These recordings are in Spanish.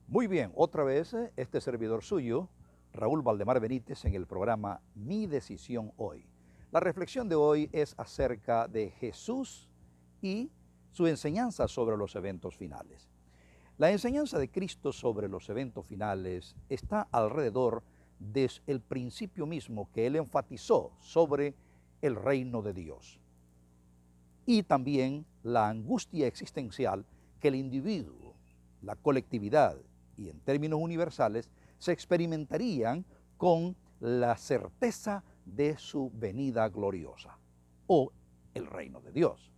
Muy bien, otra vez este servidor suyo, Raúl Valdemar Benítez, en el programa Mi Decisión Hoy. La reflexión de hoy es acerca de Jesús y su enseñanza sobre los eventos finales. La enseñanza de Cristo sobre los eventos finales está alrededor del principio mismo que él enfatizó sobre el reino de Dios y también la angustia existencial que el individuo, la colectividad y en términos universales se experimentarían con la certeza de su venida gloriosa o el reino de Dios.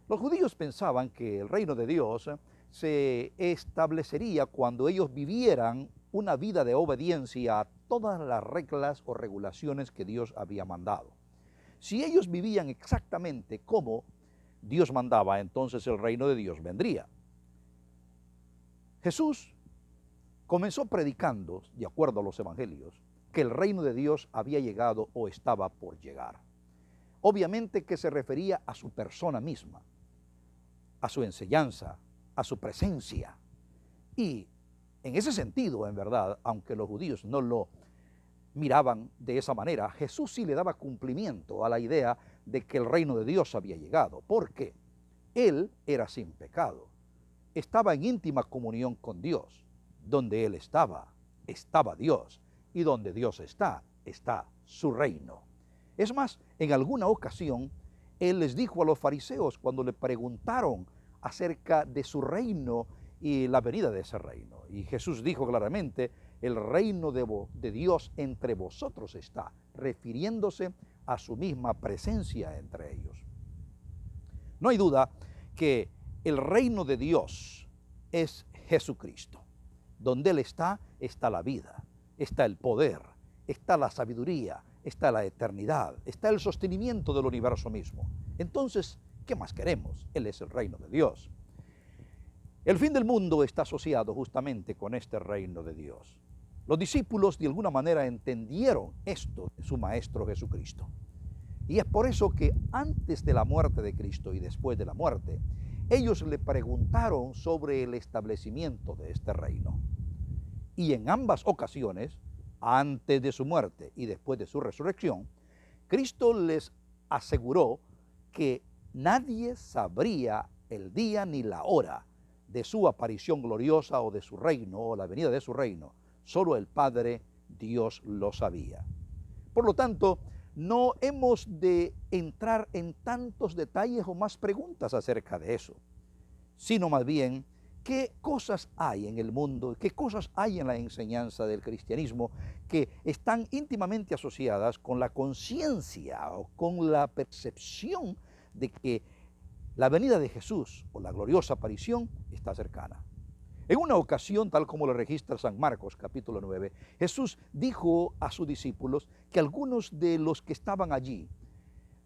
Los judíos pensaban que el reino de Dios se establecería cuando ellos vivieran una vida de obediencia a todas las reglas o regulaciones que Dios había mandado. Si ellos vivían exactamente como Dios mandaba, entonces el reino de Dios vendría. Jesús comenzó predicando, de acuerdo a los evangelios, que el reino de Dios había llegado o estaba por llegar. Obviamente que se refería a su persona misma, a su enseñanza, a su presencia. Y en ese sentido, en verdad, aunque los judíos no lo miraban de esa manera, Jesús sí le daba cumplimiento a la idea de que el reino de Dios había llegado. ¿Por qué? Él era sin pecado, estaba en íntima comunión con Dios. Donde Él estaba, estaba Dios, y donde Dios está su reino. Es más, en alguna ocasión, Él les dijo a los fariseos cuando le preguntaron acerca de su reino y la venida de ese reino. Y Jesús dijo claramente, el reino de Dios entre vosotros está, refiriéndose a su misma presencia entre ellos. No hay duda que el reino de Dios es Jesucristo. Donde Él está la vida, está el poder, está la sabiduría, está la eternidad, está el sostenimiento del universo mismo. Entonces, ¿qué más queremos? Él es el reino de Dios. El fin del mundo está asociado justamente con este reino de Dios. Los discípulos de alguna manera entendieron esto de su Maestro Jesucristo. Y es por eso que antes de la muerte de Cristo y después de la muerte, ellos le preguntaron sobre el establecimiento de este reino. Y en ambas ocasiones, antes de su muerte y después de su resurrección, Cristo les aseguró que nadie sabría el día ni la hora de su aparición gloriosa o de su reino o la venida de su reino. Solo el Padre Dios lo sabía. Por lo tanto, no hemos de entrar en tantos detalles o más preguntas acerca de eso, sino más bien qué cosas hay en el mundo, qué cosas hay en la enseñanza del cristianismo que están íntimamente asociadas con la conciencia o con la percepción de que la venida de Jesús o la gloriosa aparición está cercana. En una ocasión, tal como lo registra San Marcos capítulo 9, Jesús dijo a sus discípulos que algunos de los que estaban allí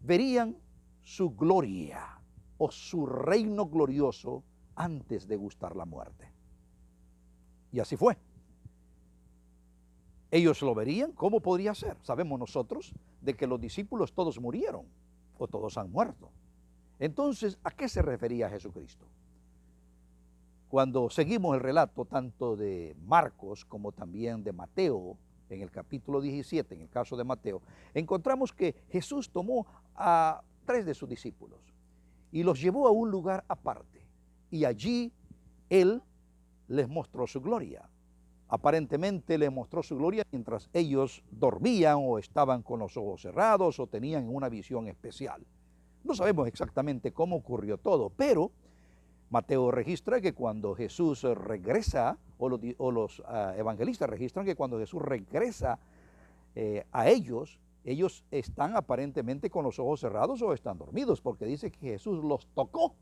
verían su gloria o su reino glorioso antes de gustar la muerte. Y así fue. Ellos lo verían. ¿Cómo podría ser? Sabemos nosotros de que los discípulos todos murieron o todos han muerto. Entonces, ¿a qué se refería Jesucristo? Cuando seguimos el relato tanto de Marcos como también de Mateo, en el capítulo 17, en el caso de Mateo, encontramos que Jesús tomó a 3 de sus discípulos y los llevó a un lugar aparte. Y allí Él les mostró su gloria. Aparentemente les mostró su gloria mientras ellos dormían o estaban con los ojos cerrados o tenían una visión especial. No sabemos exactamente cómo ocurrió todo, pero Mateo registra que cuando Jesús regresa, o los evangelistas registran que cuando Jesús regresa a ellos están aparentemente con los ojos cerrados o están dormidos, porque dice que Jesús los tocó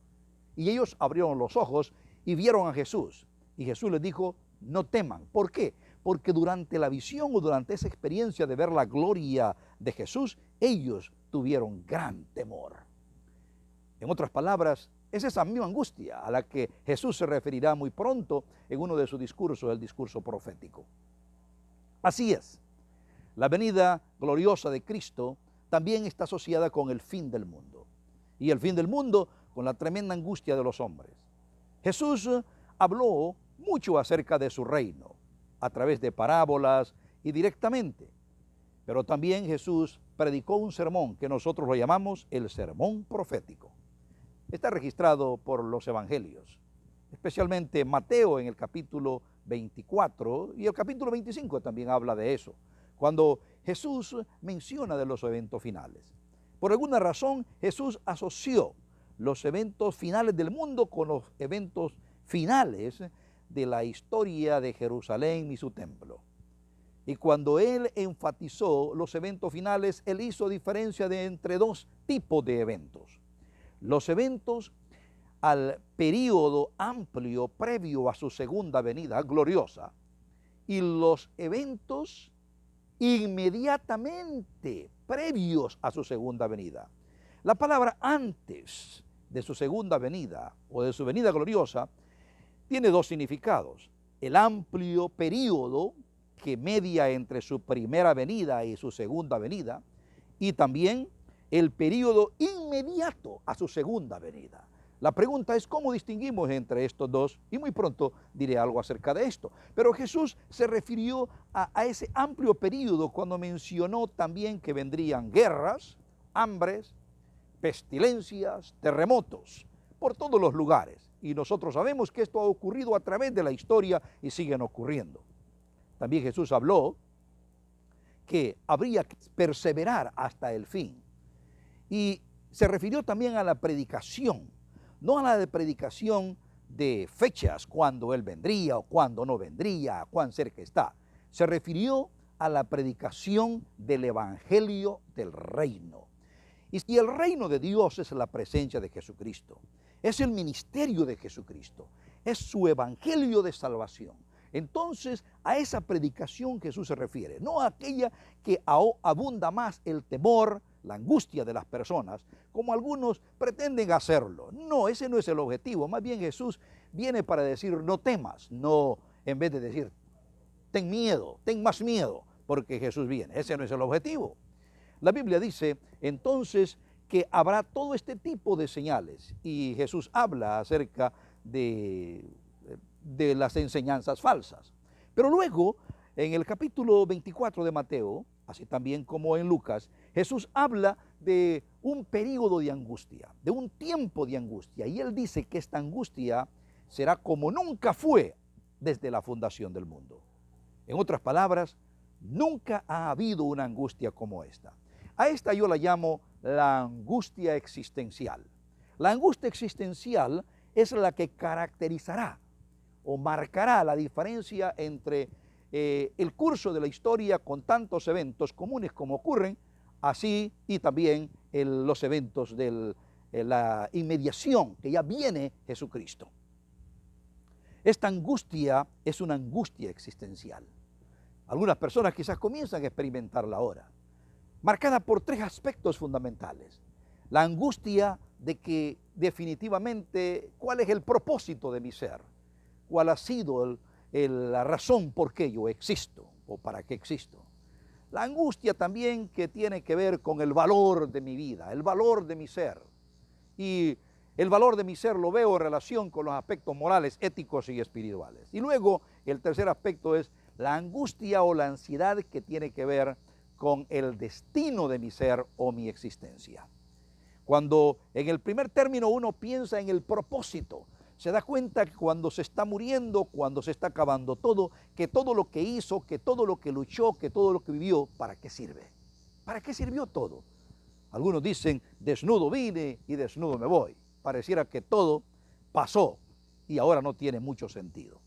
y ellos abrieron los ojos y vieron a Jesús. Y Jesús les dijo, no teman. ¿Por qué? Porque durante la visión o durante esa experiencia de ver la gloria de Jesús, ellos tuvieron gran temor. En otras palabras, es esa misma angustia a la que Jesús se referirá muy pronto en uno de sus discursos, el discurso profético. Así es, la venida gloriosa de Cristo también está asociada con el fin del mundo. Y el fin del mundo con la tremenda angustia de los hombres. Jesús habló mucho acerca de su reino, a través de parábolas y directamente. Pero también Jesús predicó un sermón que nosotros lo llamamos el sermón profético. Está registrado por los evangelios, especialmente Mateo en el capítulo 24 y el capítulo 25 también habla de eso, cuando Jesús menciona de los eventos finales. Por alguna razón Jesús asoció los eventos finales del mundo con los eventos finales de la historia de Jerusalén y su templo. Y cuando él enfatizó los eventos finales, él hizo diferencia entre dos tipos de eventos. Los eventos al período amplio previo a su segunda venida gloriosa y los eventos inmediatamente previos a su segunda venida. La palabra antes de su segunda venida o de su venida gloriosa tiene dos significados. El amplio período que media entre su primera venida y su segunda venida, y también el período inmediato a su segunda venida. La pregunta es cómo distinguimos entre estos dos, y muy pronto diré algo acerca de esto. Pero Jesús se refirió a ese amplio período cuando mencionó también que vendrían guerras, hambres, pestilencias, terremotos, por todos los lugares. Y nosotros sabemos que esto ha ocurrido a través de la historia y siguen ocurriendo. También Jesús habló que habría que perseverar hasta el fin. Y se refirió también a la predicación, no a la predicación de fechas, cuándo Él vendría o cuándo no vendría, cuán cerca está. Se refirió a la predicación del Evangelio del reino. Y si el reino de Dios es la presencia de Jesucristo, es el ministerio de Jesucristo, es su evangelio de salvación, entonces a esa predicación Jesús se refiere, no a aquella que abunda más el temor, la angustia de las personas, como algunos pretenden hacerlo. No, ese no es el objetivo. Más bien Jesús viene para decir no temas, no en vez de decir ten miedo, ten más miedo, porque Jesús viene. Ese no es el objetivo. La Biblia dice entonces que habrá todo este tipo de señales y Jesús habla acerca de las enseñanzas falsas. Pero luego, en el capítulo 24 de Mateo, así también como en Lucas, Jesús habla de un período de angustia, de un tiempo de angustia. Y él dice que esta angustia será como nunca fue desde la fundación del mundo. En otras palabras, nunca ha habido una angustia como esta. A esta yo la llamo la angustia existencial. La angustia existencial es la que caracterizará o marcará la diferencia entre el curso de la historia con tantos eventos comunes como ocurren, así y también los eventos de la inmediación que ya viene Jesucristo. Esta angustia es una angustia existencial. Algunas personas quizás comienzan a experimentarla ahora, marcada por tres aspectos fundamentales. La angustia de que definitivamente cuál es el propósito de mi ser, cuál ha sido la razón por qué yo existo o para qué existo. La angustia también que tiene que ver con el valor de mi vida, el valor de mi ser. Y el valor de mi ser lo veo en relación con los aspectos morales, éticos y espirituales. Y luego el tercer aspecto es la angustia o la ansiedad que tiene que ver con el destino de mi ser o mi existencia. Cuando en el primer término uno piensa en el propósito, se da cuenta que cuando se está muriendo, cuando se está acabando todo, que todo lo que hizo, que todo lo que luchó, que todo lo que vivió, ¿para qué sirve? ¿Para qué sirvió todo? Algunos dicen, desnudo vine y desnudo me voy. Pareciera que todo pasó y ahora no tiene mucho sentido.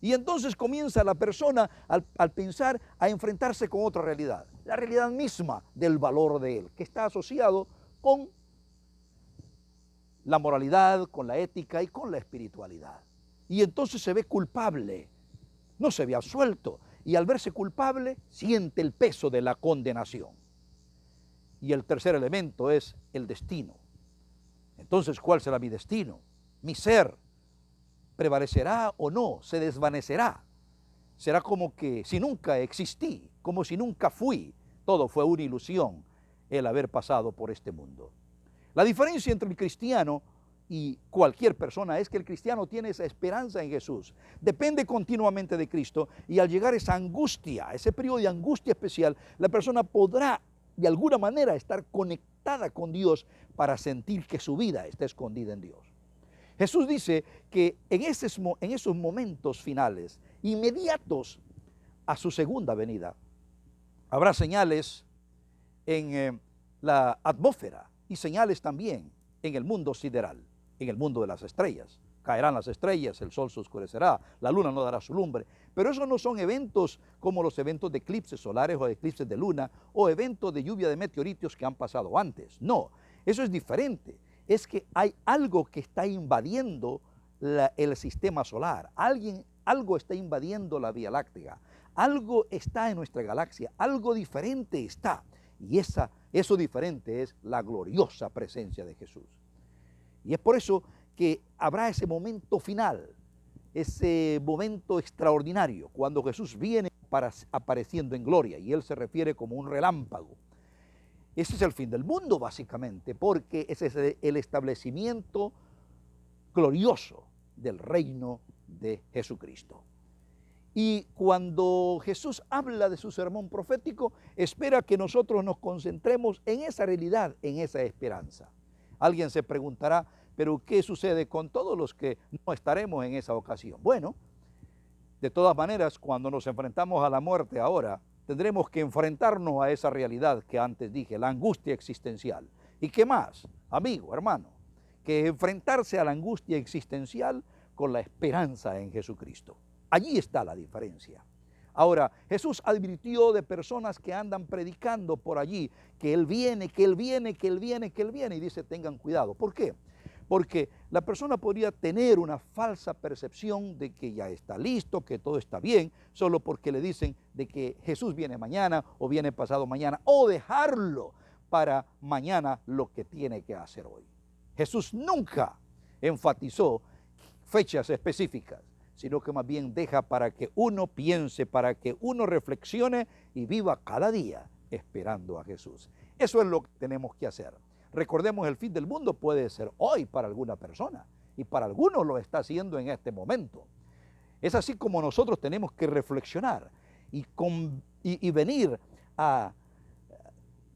Y entonces comienza la persona al pensar a enfrentarse con otra realidad, la realidad misma del valor de él, que está asociado con la moralidad, con la ética y con la espiritualidad. Y entonces se ve culpable, no se ve absuelto, y al verse culpable siente el peso de la condenación. Y el tercer elemento es el destino. Entonces, ¿cuál será mi destino? Mi ser, ¿prevalecerá o no? ¿Se desvanecerá? Será como que si nunca existí, como si nunca fui, todo fue una ilusión el haber pasado por este mundo. La diferencia entre el cristiano y cualquier persona es que el cristiano tiene esa esperanza en Jesús, depende continuamente de Cristo, y al llegar esa angustia, ese periodo de angustia especial, la persona podrá de alguna manera estar conectada con Dios para sentir que su vida está escondida en Dios. Jesús dice que en esos momentos finales, inmediatos a su segunda venida, habrá señales en la atmósfera y señales también en el mundo sideral, en el mundo de las estrellas. Caerán las estrellas, el sol se oscurecerá, la luna no dará su lumbre. Pero esos no son eventos como los eventos de eclipses solares o de eclipses de luna o eventos de lluvia de meteoritos que han pasado antes. No, eso es diferente. Es que hay algo que está invadiendo el sistema solar. Algo está invadiendo la Vía Láctea. Algo está en nuestra galaxia. Algo diferente está. Y eso diferente es la gloriosa presencia de Jesús. Y es por eso que habrá ese momento final, ese momento extraordinario, cuando Jesús viene apareciendo en gloria, y Él se refiere como un relámpago. Ese es el fin del mundo, básicamente, porque ese es el establecimiento glorioso del reino de Jesucristo. Y cuando Jesús habla de su sermón profético, espera que nosotros nos concentremos en esa realidad, en esa esperanza. Alguien se preguntará, pero ¿qué sucede con todos los que no estaremos en esa ocasión? Bueno, de todas maneras, cuando nos enfrentamos a la muerte ahora, tendremos que enfrentarnos a esa realidad que antes dije, la angustia existencial. ¿Y qué más, amigo, hermano? Que enfrentarse a la angustia existencial con la esperanza en Jesucristo. Allí está la diferencia. Ahora, Jesús advirtió de personas que andan predicando por allí, que Él viene, que Él viene, que Él viene, que Él viene, y dice, tengan cuidado. ¿Por qué? Porque la persona podría tener una falsa percepción de que ya está listo, que todo está bien, solo porque le dicen de que Jesús viene mañana o viene pasado mañana, o dejarlo para mañana lo que tiene que hacer hoy. Jesús nunca enfatizó fechas específicas, sino que más bien deja para que uno piense, para que uno reflexione y viva cada día esperando a Jesús. Eso es lo que tenemos que hacer. Recordemos, el fin del mundo puede ser hoy para alguna persona y para algunos lo está haciendo en este momento. Es así como nosotros tenemos que reflexionar y venir a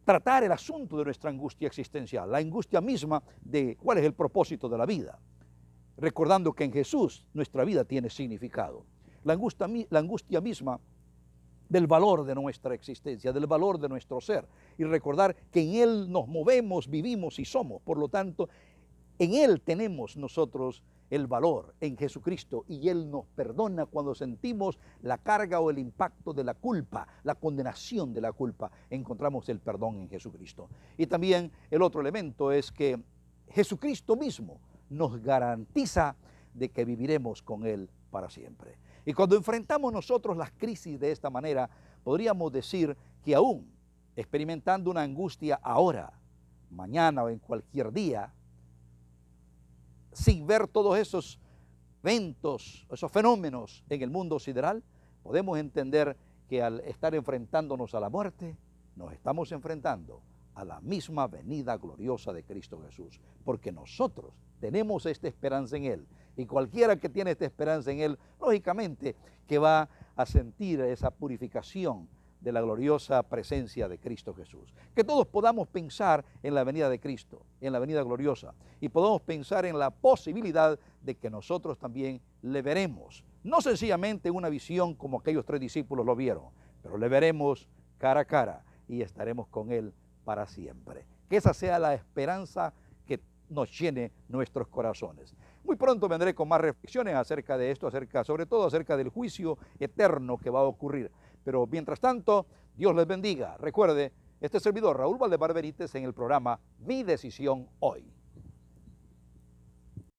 tratar el asunto de nuestra angustia existencial, la angustia misma de cuál es el propósito de la vida. Recordando que en Jesús nuestra vida tiene significado. La angustia misma del valor de nuestra existencia, del valor de nuestro ser. Y recordar que en Él nos movemos, vivimos y somos. Por lo tanto, en Él tenemos nosotros el valor, en Jesucristo. Y Él nos perdona cuando sentimos la carga o el impacto de la culpa, la condenación de la culpa. Encontramos el perdón en Jesucristo. Y también el otro elemento es que Jesucristo mismo nos garantiza de que viviremos con Él para siempre. Y cuando enfrentamos nosotros las crisis de esta manera, podríamos decir que aún experimentando una angustia ahora, mañana o en cualquier día, sin ver todos esos eventos, esos fenómenos en el mundo sideral, podemos entender que al estar enfrentándonos a la muerte, nos estamos enfrentando a la misma venida gloriosa de Cristo Jesús, porque nosotros tenemos esta esperanza en Él, y cualquiera que tiene esta esperanza en Él, lógicamente que va a sentir esa purificación de la gloriosa presencia de Cristo Jesús. Que todos podamos pensar en la venida de Cristo, en la venida gloriosa, y podamos pensar en la posibilidad de que nosotros también le veremos, no sencillamente una visión como aquellos 3 discípulos lo vieron, pero le veremos cara a cara y estaremos con Él para siempre. Que esa sea la esperanza que nos llene nuestros corazones. Muy pronto vendré con más reflexiones acerca de esto, sobre todo acerca del juicio eterno que va a ocurrir. Pero mientras tanto, Dios les bendiga. Recuerde, este servidor Raúl Valdemar Benítez en el programa Mi Decisión Hoy.